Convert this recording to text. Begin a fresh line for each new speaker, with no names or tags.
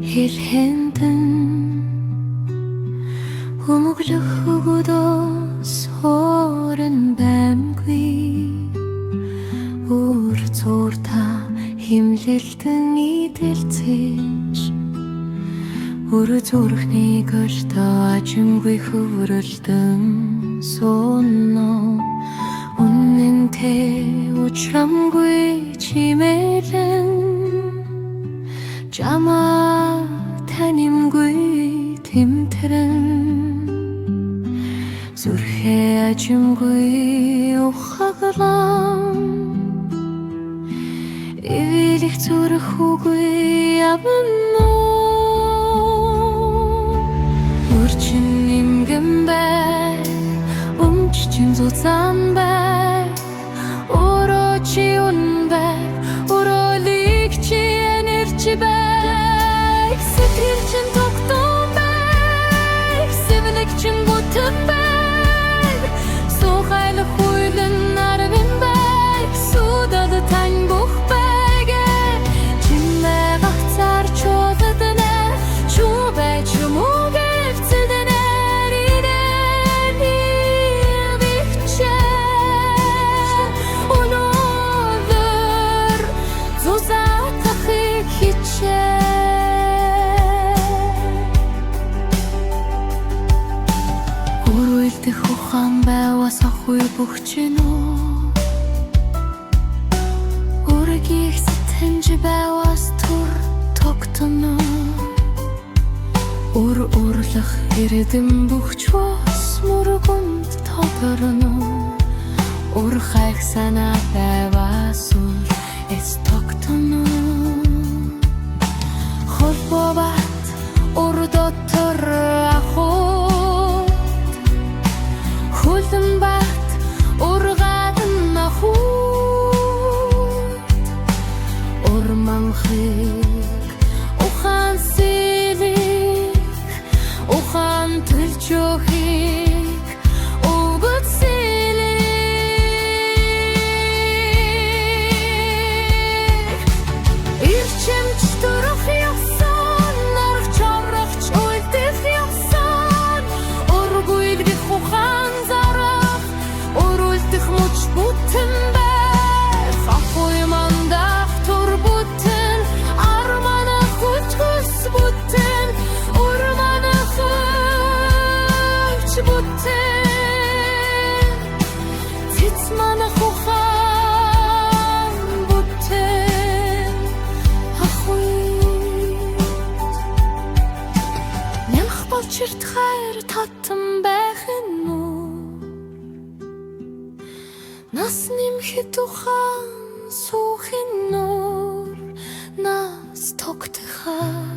хэлхэндэн өмөглөх өгөөдөөс хоорон баймгүй үр зурта химлэлтэн идэлцэж үр зүрхнийг өртөө ажимгүй хөврөлдөн сонно үнэнтэй учрамгүй чимээлэн жамаа танимгүй тэмтэрэн зүрхээ ажимгүй ухаглан эвэлих зүрх үгүй явна үрчин нимгэн бай өмччин зузаан бай өрөө чи үн бай өрөөлик чи энерги бай сэтгэл чин тогтун бай сэвлэг чин бүтэн бай сухайлах хуйлын нарвин бай судад тань бух байгэ чинэ гацар чуулдэнэ чубай чумугэ Хухан байвас ахуй бөхчинөө үргийг сэтэнж байвас түр тогтноо урлах эрдэм бөхчвас мургунд тодорноо хайх санаа байвас үр эс тогтноо холбоват дотор Хүлэн бат ургадан нахуут урманхыг ухан сэлих ухан төлчөхийг өгөт сэлих ирчэмч дөрөх явсан нарах чамрахч үлдэх явсан ургуйлгэх ухан Бүтэн бай ахуй мандах тур бүтэн армана хүчгүс бүтэн урмана хүч бүтэн цэц мана хухан бүтэн ахуй нямх болчирт хайр татсан байхын Нас нэмхэд ухан суухын нуур нас тогтхаа